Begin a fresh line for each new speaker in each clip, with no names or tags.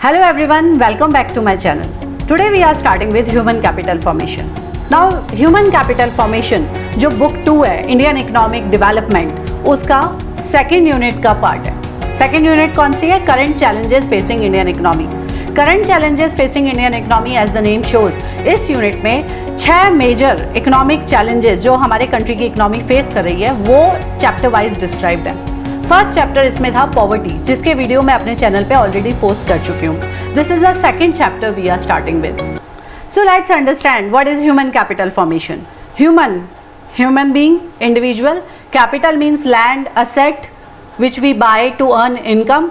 Hello everyone, welcome back to my channel. Today we are starting with human capital formation. Now human capital formation जो book 2 है Indian economic development, उसका second unit का part है. Second unit कौन सी है? Current challenges facing Indian economy. Current challenges facing Indian economy as the name shows, इस unit में 6 मेजर इकोनॉमिक चैलेंजेस जो हमारे कंट्री की इकोनॉमी फेस कर रही है वो चैप्टर वाइज डिस्क्राइब्ड है. फर्स्ट चैप्टर इसमें था पॉवर्टी, जिसके वीडियो मैं अपने चैनल पे ऑलरेडी पोस्ट कर चुकी हूँ. This is the second chapter we are starting with. So let's understand what is human capital formation. Human being, individual. Capital means land, asset which we buy to earn income.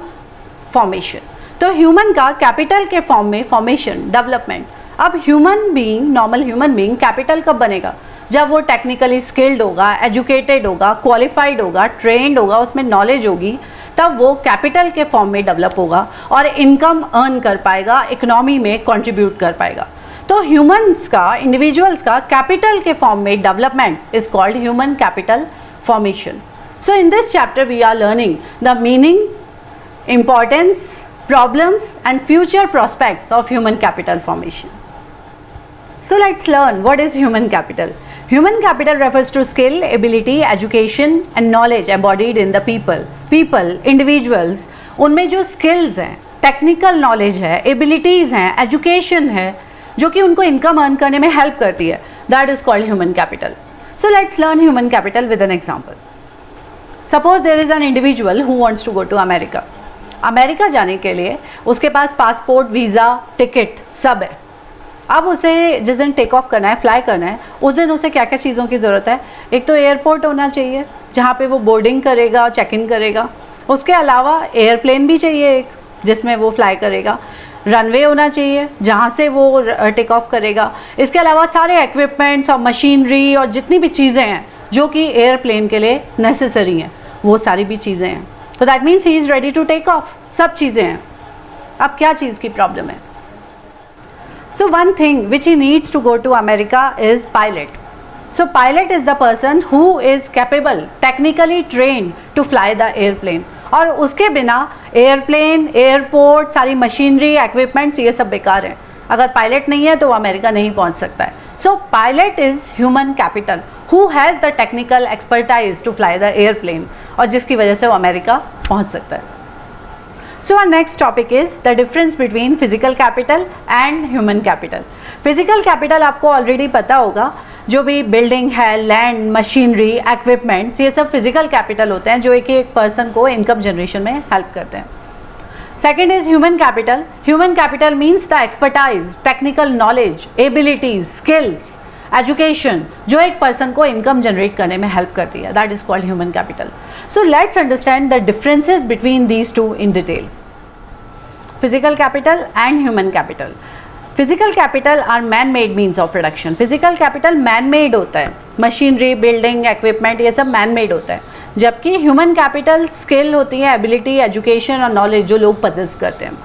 Formation, तो human का capital के form में formation, development. अब human being, normal human being capital कब बनेगा? जब वो technically skilled होगा, एजुकेटेड होगा, क्वालिफाइड होगा, ट्रेंड होगा, उसमें नॉलेज होगी, तब वो कैपिटल के फॉर्म में डेवलप होगा और इनकम अर्न कर पाएगा, इकोनॉमी में कंट्रीब्यूट कर पाएगा. तो ह्यूमंस का, इंडिविजुअल्स का कैपिटल के फॉर्म में development is called human capital formation. So in this chapter we are learning the meaning, importance, problems and future prospects of human capital formation. So let's learn what is human capital. Human capital refers to skill, ability, education and knowledge embodied in the people. People, individuals, उनमें जो skills हैं, technical knowledge है, abilities हैं, education है, जो कि उनको income earn करने में help करती है, that is called human capital. So let's learn human capital with an example. Suppose there is an individual who wants to go to America. America जाने के लिए उसके पास पासपोर्ट, वीज़ा, टिकट सब है. अब उसे जिस दिन टेक ऑफ करना है, फ्लाई करना है, उस दिन उसे क्या क्या चीज़ों की ज़रूरत है? एक तो एयरपोर्ट होना चाहिए जहाँ पे वो बोर्डिंग करेगा, चेक इन करेगा. उसके अलावा एयरप्लेन भी चाहिए एक जिसमें वो फ्लाई करेगा. रनवे होना चाहिए जहाँ से वो टेक ऑफ करेगा. इसके अलावा सारे इक्विपमेंट्स और मशीनरी और जितनी भी चीज़ें हैं जो कि एयरप्लेन के लिए नेसेसरी हैं, वो सारी भी चीज़ें हैं. तो that means he is ready to take off. सब चीज़ें हैं. अब क्या चीज़ की प्रॉब्लम है? So one thing which he needs to go to America is pilot. So pilot is the person who is capable, technically trained to fly the airplane. और उसके बिना एयरप्लेन, एयरपोर्ट, सारी मशीनरी, इक्विपमेंट्स ये सब बेकार हैं. अगर पायलट नहीं है तो वो अमेरिका नहीं पहुंच सकता है. So pilot is human capital who has the technical expertise to fly the airplane, और जिसकी वजह से वो अमेरिका पहुंच सकता है. So our next topic is the difference between physical capital and human capital. Physical capital आपको ऑलरेडी पता होगा, जो भी बिल्डिंग है, लैंड, मशीनरी, इक्विपमेंट्स, ये सब फिजिकल कैपिटल होते हैं जो एक पर्सन को इनकम जनरेशन में हेल्प करते हैं. Second is human capital. Human capital means the expertise, technical knowledge, abilities, skills, education, जो एक पर्सन को इनकम जनरेट करने में हेल्प करती है. That is called human capital. So let's understand the differences between these two in detail. Physical capital and human capital. Physical capital R man made means of production. Physical capital man made होता है, machinery, building, equipment, ये सब man made होता है. जबकि human capital skill होती है, ability, education और नॉलेज जो लोग पजेस करते हैं.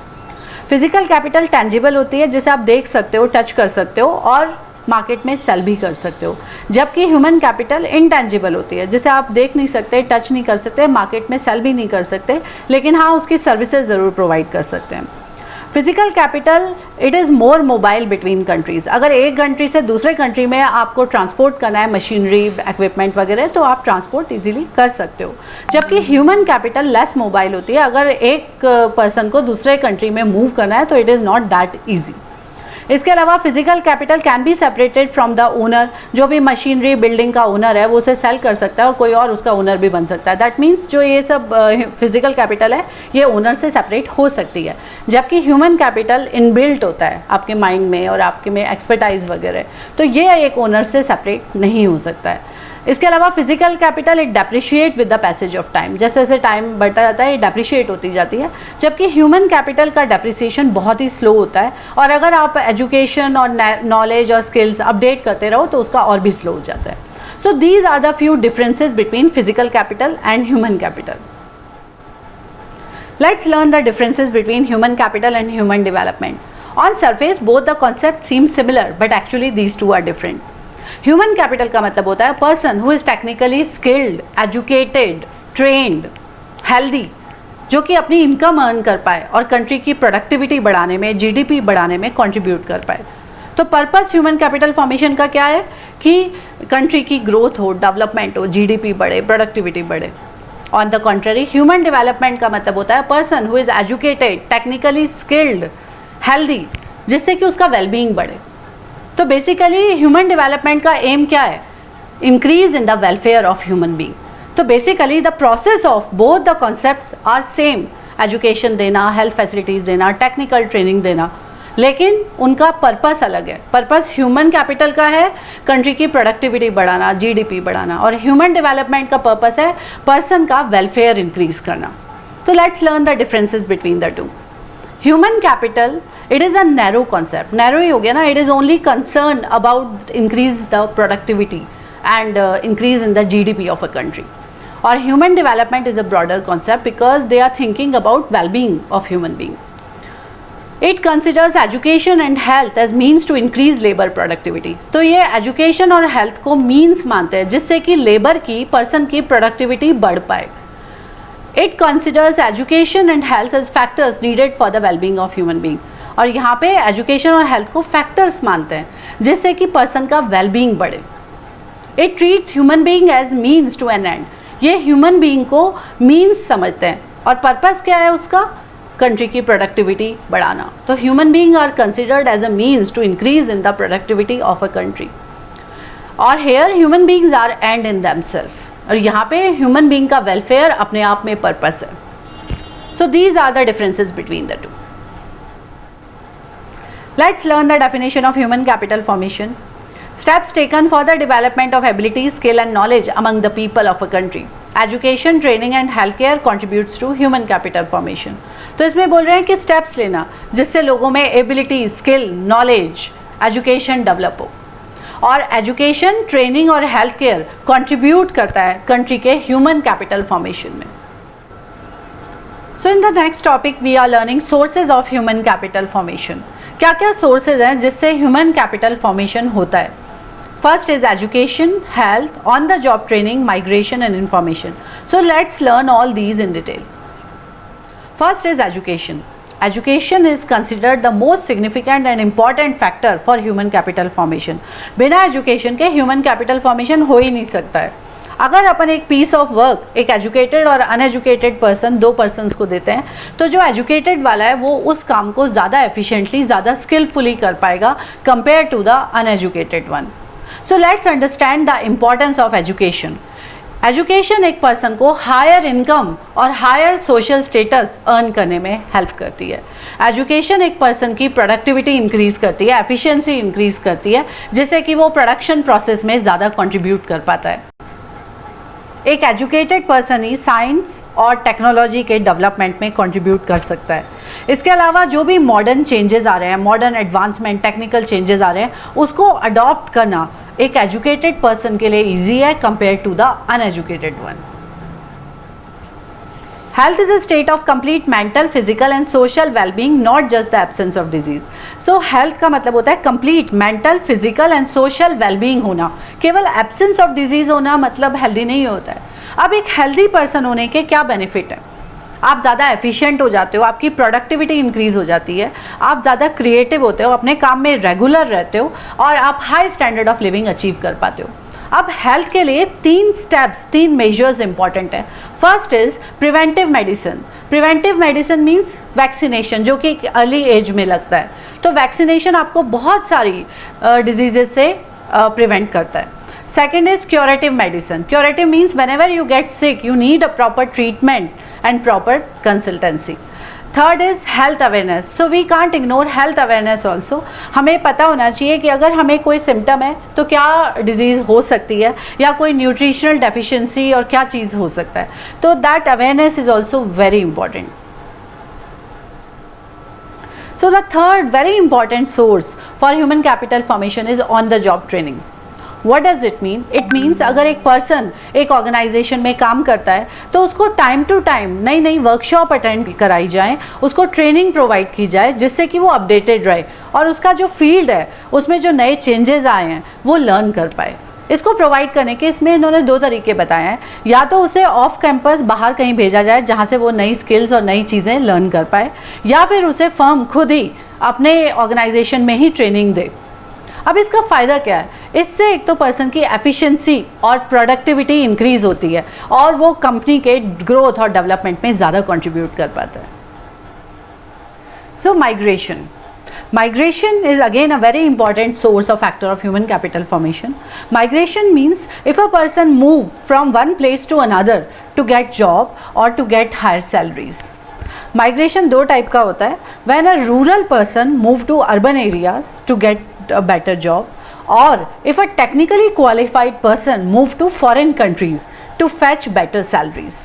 फिजिकल कैपिटल टेंजिबल होती है, जिसे आप देख सकते हो, टच कर सकते हो और मार्केट में सेल भी कर सकते हो. जबकि ह्यूमन कैपिटल इनटेंजिबल होती है, जिसे आप देख नहीं सकते, टच नहीं कर सकते, मार्केट में सेल भी नहीं कर सकते, लेकिन हाँ उसकी सर्विसेज ज़रूर प्रोवाइड कर सकते हैं. Physical capital it is more mobile between countries. अगर एक कंट्री से दूसरे कंट्री में आपको ट्रांसपोर्ट करना है, मशीनरी, इक्विपमेंट वगैरह, तो आप ट्रांसपोर्ट इजीली कर सकते हो. जबकि ह्यूमन कैपिटल लेस मोबाइल होती है. अगर एक पर्सन को दूसरे कंट्री में मूव करना है तो it is not that easy. इसके अलावा physical capital can be separated from the owner. जो भी मशीनरी, बिल्डिंग का ओनर है वो उसे सेल कर सकता है और कोई और उसका ओनर भी बन सकता है. दैट मीन्स जो ये सब फिजिकल कैपिटल है ये ओनर से सेपरेट हो सकती है. जबकि ह्यूमन कैपिटल इनबिल्ट होता है आपके माइंड में और आपके में एक्सपर्टाइज वगैरह, तो ये एक ओनर से सेपरेट नहीं हो सकता है. इसके अलावा physical capital it depreciate with the passage of time. जैसे जैसे टाइम बढ़ता जाता है ये डेप्रिशिएट होती जाती है. जबकि ह्यूमन कैपिटल का डेप्रिसिएशन बहुत ही स्लो होता है, और अगर आप एजुकेशन और नॉलेज और स्किल्स अपडेट करते रहो तो उसका और भी स्लो हो जाता है. So these are the few differences between physical capital and human capital. Let's learn the differences between human capital and human development. On surface both the concept seem similar, but actually these two are different. Human capital का मतलब होता है person who is technically skilled, educated, trained, healthy, जो कि अपनी income earn कर पाए और कंट्री की प्रोडक्टिविटी बढ़ाने में, जीडीपी बढ़ाने में कंट्रीब्यूट कर पाए। तो पर्पस ह्यूमन कैपिटल फॉर्मेशन का क्या है कि कंट्री की ग्रोथ हो, डेवलपमेंट हो, जीडीपी बढ़े, प्रोडक्टिविटी बढ़े। On the contrary human development का मतलब होता है person who is educated, technically skilled, healthy, जिससे कि उसका वेलबींग बढ़े। तो बेसिकली ह्यूमन डेवलपमेंट का एम क्या है? Increase in the welfare of human being. तो basically the process of both the concepts are same, education देना, हेल्थ फैसिलिटीज़ देना, टेक्निकल ट्रेनिंग देना, लेकिन उनका पर्पस अलग है। पर्पस ह्यूमन कैपिटल का है कंट्री की प्रोडक्टिविटी बढ़ाना, जीडीपी बढ़ाना, और ह्यूमन डेवलपमेंट का पर्पस है पर्सन का वेलफेयर इंक्रीज करना। तो let's learn the differences between the two. Human capital it is a narrow concept, narrow ही हो गया ना, it is only concern about increase the productivity and increase in the GDP of a country. और human development is a broader concept because they are thinking about wellbeing of human being. It considers education and health as means to increase labour productivity. तो ये education और health को means मानते हैं जिससे कि labour की, पर्सन की प्रोडक्टिविटी बढ़ पाए। It considers education and health as factors needed for the wellbeing of human being. और यहाँ पे एजुकेशन और हेल्थ को फैक्टर्स मानते हैं जिससे कि पर्सन का वेलबींग बढ़े। It treats human being as means to an end. ये ह्यूमन बींग को मीन्स समझते हैं और पर्पस क्या है उसका? कंट्री की प्रोडक्टिविटी बढ़ाना। तो human being are considered as a means to increase in the productivity of a country. और here human beings are end in themself. और यहाँ पे ह्यूमन बींग का वेलफेयर अपने आप में पर्पस है। So these are the differences between the two. Let's learn the definition of human capital formation. Steps taken for the development of ability, skill and knowledge among the people of a country. Education, training and healthcare contributes to human capital formation. तो इसमें बोल रहे हैं कि steps लेना जिससे लोगों में ability, skill, knowledge, education develop हो। और एजुकेशन, ट्रेनिंग और हेल्थ केयर कॉन्ट्रीब्यूट करता है कंट्री के ह्यूमन कैपिटल फॉर्मेशन में। So in the next topic we are learning sources of human capital formation. क्या क्या सोर्सेज हैं जिससे ह्यूमन कैपिटल फॉर्मेशन होता है? First is education, health, on-the-job training, migration and information. So let's learn all these in detail. First is education. Education is considered the most significant and important factor for human capital formation. बिना education के human capital formation हो ही नहीं सकता है। अगर अपन एक piece of work एक educated और अनएजुकेटेड पर्सन, दो पर्सन्स को देते हैं, तो जो एजुकेटेड वाला है वो उस काम को ज़्यादा एफिशिएंटली, ज़्यादा स्किलफुली कर पाएगा compare to the uneducated one. So let's understand the importance of education. Education एक पर्सन को हायर इनकम और हायर सोशल स्टेटस अर्न करने में हेल्प करती है। एजुकेशन एक पर्सन की प्रोडक्टिविटी इंक्रीज करती है, एफिशिएंसी इंक्रीज करती है, जिससे कि वो प्रोडक्शन प्रोसेस में ज़्यादा कंट्रीब्यूट कर पाता है। एक एजुकेटेड पर्सन ही साइंस और टेक्नोलॉजी के डेवलपमेंट में कंट्रीब्यूट कर सकता है। इसके अलावा जो भी मॉडर्न चेंजेस आ रहे हैं, मॉडर्न एडवांसमेंट, टेक्निकल चेंजेस आ रहे हैं, उसको अडॉप्ट करना एक एजुकेटेड पर्सन के लिए ईजी है compare to the uneducated one. Health is a state of complete mental, physical and social wellbeing, not just the absence of disease. So health का मतलब होता है complete mental, physical and social wellbeing होना। केवल absence of disease होना मतलब healthy नहीं होता है। अब एक हेल्दी पर्सन होने के क्या बेनिफिट है? आप ज़्यादा एफिशिएंट हो जाते हो, आपकी प्रोडक्टिविटी इंक्रीज़ हो जाती है, आप ज़्यादा क्रिएटिव होते हो, अपने काम में रेगुलर रहते हो और आप high standard of living achieve कर पाते हो। अब हेल्थ के लिए 3 स्टेप्स, 3 मेजर्स इंपॉर्टेंट है। First is preventive medicine. Preventive medicine means vaccination, जो कि अर्ली एज में लगता है। तो वैक्सीनेशन आपको बहुत सारी डिजीजेज से प्रिवेंट करता है। Second is curative medicine. Curative means whenever you get sick you need a proper treatment and proper consultancy. Third is health awareness. So we can't ignore health awareness also. हमें पता होना चाहिए कि अगर हमें कोई सिम्टम है तो क्या डिजीज़ हो सकती है या कोई न्यूट्रिशनल डेफिशिएंसी और क्या चीज़ हो सकता है। तो that awareness is also very important. So the third very important source for human capital formation is on the job training. What does it mean? It means अगर एक पर्सन एक ऑर्गेनाइजेशन में काम करता है तो उसको टाइम टू टाइम नई नई वर्कशॉप अटेंड कराई जाए, उसको ट्रेनिंग प्रोवाइड की जाए जिससे कि वो अपडेटेड रहे और उसका जो फील्ड है उसमें जो नए चेंजेस आए हैं वो लर्न कर पाए। इसको प्रोवाइड करने के इसमें इन्होंने 2 तरीके बताए हैं, या तो उसे ऑफ कैंपस बाहर कहीं भेजा जाए जहाँ से वो नई स्किल्स और नई चीज़ें लर्न कर पाए, या फिर उसे फर्म खुद ही अपने ऑर्गेनाइजेशन में ही ट्रेनिंग दे। अब इसका फ़ायदा क्या है? इससे एक तो पर्सन की एफिशिएंसी और प्रोडक्टिविटी इंक्रीज होती है और वो कंपनी के ग्रोथ और डेवलपमेंट में ज़्यादा कंट्रीब्यूट कर पाता है। सो Migration is again a very important source or factor of human capital formation. Migration means if a person move from one place to another to get job or to get higher salaries. Migration 2 type का होता है, when a rural person move to urban areas to get a better job, or if a technically qualified person move to foreign countries to fetch better salaries.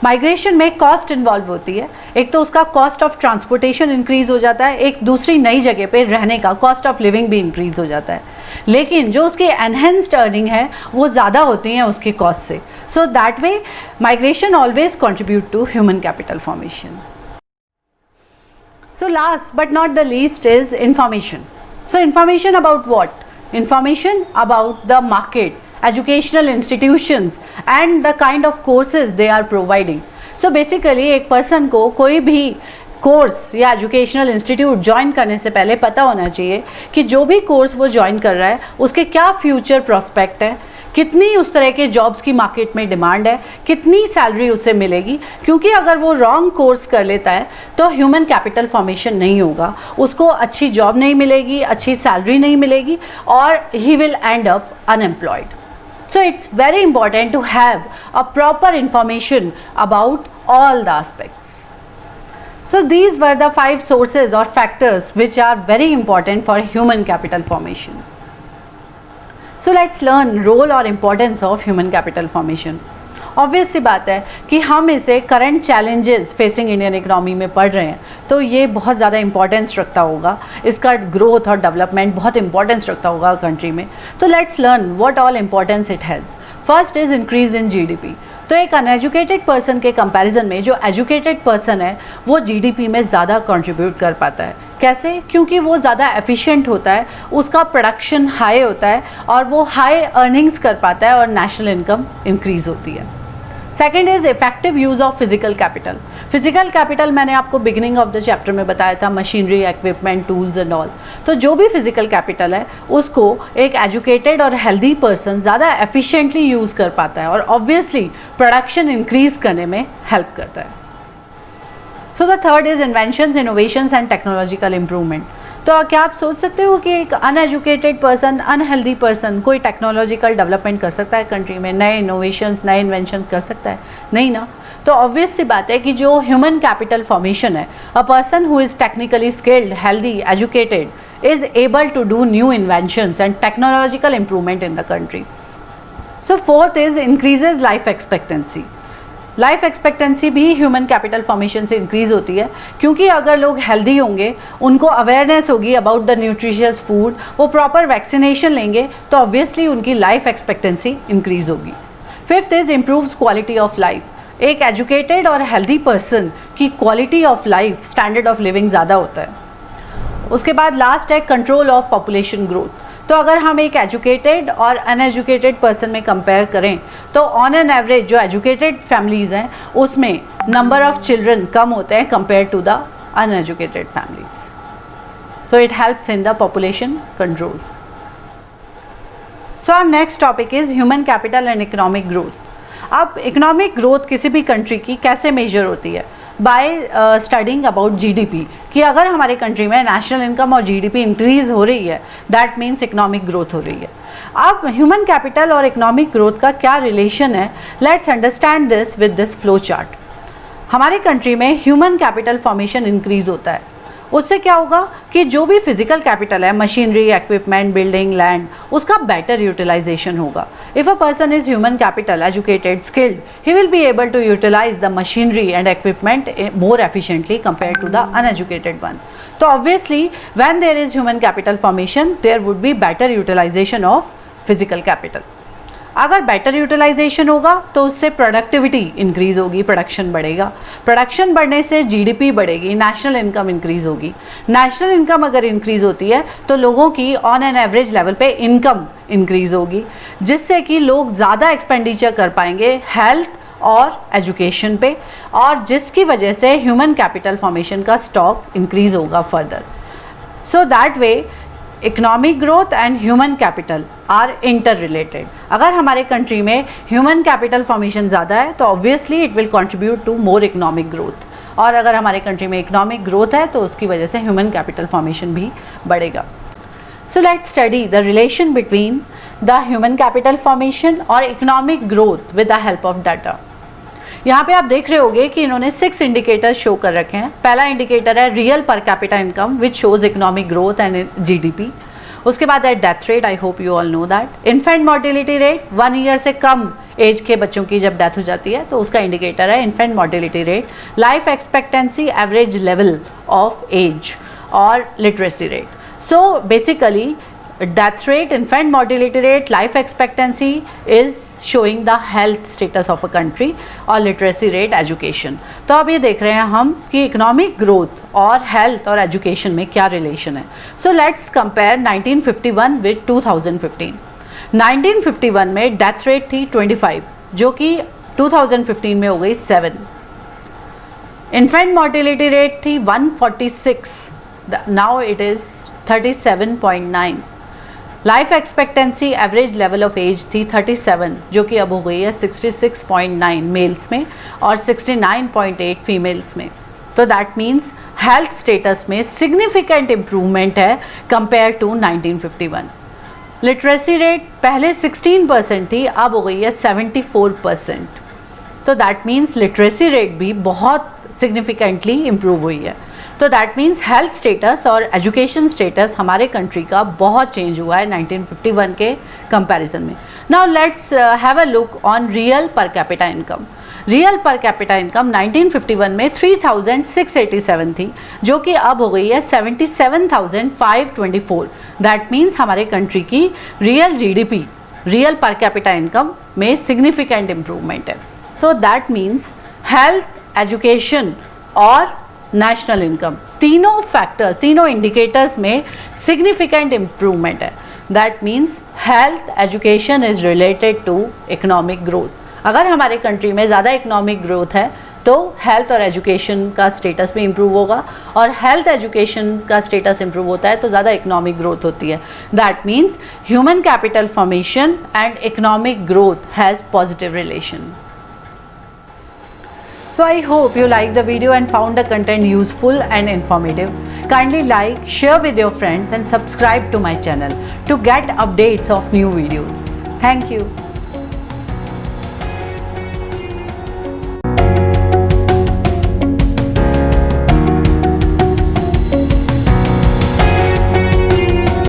Migration में cost involve होती है, एक तो उसका cost of transportation increase हो जाता है, एक दूसरी नई जगह पे रहने का कॉस्ट ऑफ लिविंग भी इंक्रीज हो जाता है, लेकिन जो उसकी एनहेंस्ड अर्निंग है वो ज़्यादा होती हैं उसकी कॉस्ट से। So that way migration always contribute to human capital formation. So last but not the least is information. So information about what? Information about the market, educational institutions and the kind of courses they are providing. So basically एक person को कोई भी course या educational institute join करने से पहले पता होना चाहिए कि जो भी कोर्स वो ज्वाइन कर रहा है उसके क्या फ्यूचर प्रॉस्पेक्ट है, कितनी उस तरह के जॉब्स की मार्केट में डिमांड है, कितनी सैलरी उसे मिलेगी, क्योंकि अगर वो रॉन्ग कोर्स कर लेता है तो ह्यूमन कैपिटल फॉर्मेशन नहीं होगा, उसको अच्छी जॉब नहीं मिलेगी, अच्छी सैलरी नहीं मिलेगी और he will and up unemployed. So it's very important to have a proper information about all the aspects. So these were the 5 sources or factors which are very important for human capital formation. So let's learn role or importance of human capital formation. Obvious सी बात है कि हम इसे current challenges facing Indian economy में पढ़ रहे हैं तो ये बहुत ज़्यादा इंपॉर्टेंस रखता होगा, इसका ग्रोथ और डेवलपमेंट बहुत इंपॉर्टेंस रखता होगा कंट्री में. तो let's learn what all importance it has. First is increase in GDP. तो एक अनएजुकेटेड पर्सन के कंपैरिजन में जो एजुकेटेड पर्सन है वो जीडीपी में ज़्यादा कंट्रीब्यूट कर पाता है. कैसे? क्योंकि वो ज़्यादा एफिशिएंट होता है, उसका प्रोडक्शन हाई होता है और वो हाई अर्निंग्स कर पाता है और नेशनल इनकम इंक्रीज़ होती है. Second is effective use of physical capital. Physical capital मैंने आपको बिगिनिंग ऑफ द चैप्टर में बताया था, machinery, equipment, tools and all. तो जो भी फिजिकल कैपिटल है उसको एक एजुकेटेड और हेल्दी पर्सन ज़्यादा एफिशिएंटली यूज़ कर पाता है और ऑब्वियसली प्रोडक्शन इंक्रीज करने में हेल्प करता है. So the third is inventions, innovations and technological improvement. तो क्या आप सोच सकते हो कि एक अनएजुकेटेड पर्सन, अनहेल्दी पर्सन कोई टेक्नोलॉजिकल डेवलपमेंट कर सकता है कंट्री में, नए इनोवेशंस, नए इन्वेंशन कर सकता है? नहीं ना. तो ऑब्वियस सी बात है कि जो ह्यूमन कैपिटल फॉर्मेशन है, a person who is technically skilled, healthy, educated is able to do new inventions and technological improvement in the country. So fourth is increases life expectancy. Life expectancy भी human capital formation से increase होती है, क्योंकि अगर लोग healthy होंगे, उनको awareness होगी अबाउट द न्यूट्रिशियस फूड, वो प्रॉपर वैक्सीनेशन लेंगे तो ऑब्वियसली उनकी लाइफ एक्सपेक्टेंसी इंक्रीज़ होगी. Fifth is improves quality of life. एक एजुकेटेड और हेल्दी पर्सन की quality of life, standard of living ज़्यादा होता है. उसके बाद लास्ट है कंट्रोल ऑफ पॉपुलेशन ग्रोथ. तो अगर हम एक एजुकेटेड और अनएजुकेटेड पर्सन में कंपेयर करें तो ऑन एन एवरेज जो एजुकेटेड फैमिलीज़ हैं उसमें नंबर ऑफ चिल्ड्रन कम होते हैं compare to the uneducated families. So it helps in the population control. So our next topic is human capital and economic growth. अब economic growth किसी भी country की कैसे मेजर होती है? बाय स्टडिंग अबाउट जीडीपी, कि अगर हमारे कंट्री में नेशनल इनकम और जीडीपी इंक्रीज हो रही है दैट मीन्स इकोनॉमिक ग्रोथ हो रही है. अब ह्यूमन कैपिटल और इकोनॉमिक ग्रोथ का क्या रिलेशन है? Let's understand this with this flow chart. हमारे कंट्री में ह्यूमन कैपिटल फॉर्मेशन इंक्रीज होता है. उससे क्या होगा कि जो भी फिजिकल कैपिटल है, मशीनरी, इक्विपमेंट, बिल्डिंग, लैंड, उसका बेटर यूटिलाइजेशन होगा. If a person is human capital, educated, skilled, he will be able to utilize the machinery and equipment more efficiently compared to the uneducated one. So obviously, when there is human capital formation, there would be better utilization of physical capital. अगर better utilisation होगा तो उससे productivity increase होगी, production बढ़ेगा, production बढ़ने से GDP बढ़ेगी, national income increase होगी, नेशनल इनकम अगर इंक्रीज होती है तो लोगों की ऑन एन एवरेज लेवल पे इनकम इंक्रीज होगी, जिससे कि लोग ज़्यादा एक्सपेंडिचर कर पाएंगे हेल्थ और एजुकेशन पे, और जिसकी वजह से ह्यूमन कैपिटल फॉर्मेशन का स्टॉक इंक्रीज होगा further. So that way economic growth and human capital R inter related. अगर हमारे कंट्री में ह्यूमन कैपिटल फॉर्मेशन ज़्यादा है तो obviously it will contribute to more economic growth, और अगर हमारे कंट्री में इकोनॉमिक ग्रोथ है तो उसकी वजह से ह्यूमन कैपिटल फॉर्मेशन भी बढ़ेगा. So let's study the relation between the human capital formation और economic growth with the help of data. यहाँ पे आप देख रहे होंगे कि इन्होंने 6 इंडिकेटर्स शो कर रखे हैं. पहला इंडिकेटर है real per capita income which shows economic growth and GDP. उसके बाद है death rate, I hope you all know that. Infant mortality rate, 1 year से कम एज के बच्चों की जब डेथ हो जाती है तो उसका इंडिकेटर है infant mortality rate. Life expectancy, average level of age और literacy rate. So basically death rate, infant mortality rate, life expectancy is showing the health status of a country, और लिटरेसी रेट एजुकेशन. तो अब ये देख रहे हैं हम कि इकोनॉमिक ग्रोथ और हेल्थ और एजुकेशन में क्या रिलेशन है. So let's compare 1951 with 2015. 1951 में डेथ रेट थी 25 जो कि 2015 में हो गई 7. इन्फेंट मॉर्टेलिटी रेट थी 146, now it is 37.9. Life expectancy average level of age थी 37 जो कि अब हो गई है 66.9 मेल्स में और 69.8 फीमेल्स में. तो दैट मीन्स हेल्थ स्टेटस में सिग्निफिकेंट इम्प्रूवमेंट है कंपेयर टू 1951. लिटरेसी रेट पहले 16% थी, अब हो गई है 74%. तो दैट मीन्स लिटरेसी रेट भी बहुत सिग्निफिकेंटली इम्प्रूव हुई है. तो दैट मीन्स हेल्थ स्टेटस और एजुकेशन स्टेटस हमारे कंट्री का बहुत चेंज हुआ है 1951 के कंपैरिजन में. Now let's have a look on real per capita income. Real per capita income 1951 में 3687 थी जो कि अब हो गई है 77,524. दैट मीन्स हमारे कंट्री की real GDP, real per capita income में सिग्निफिकेंट इम्प्रूवमेंट है. तो दैट मीन्स हेल्थ, एजुकेशन और नेशनल इनकम, तीनों फैक्टर्स, तीनों इंडिकेटर्स में सिग्निफिकेंट इम्प्रूवमेंट है. That means health, education is related to economic growth. अगर हमारे कंट्री में ज़्यादा इकोनॉमिक ग्रोथ है तो हेल्थ और एजुकेशन का स्टेटस भी इम्प्रूव होगा, और हेल्थ एजुकेशन का स्टेटस इम्प्रूव होता है तो ज़्यादा इकोनॉमिक ग्रोथ होती है. That means human capital formation and economic growth has positive relation. So I hope you liked the video and found the content useful and informative. Kindly like, share with your friends and subscribe to my channel to get updates of new videos. Thank you.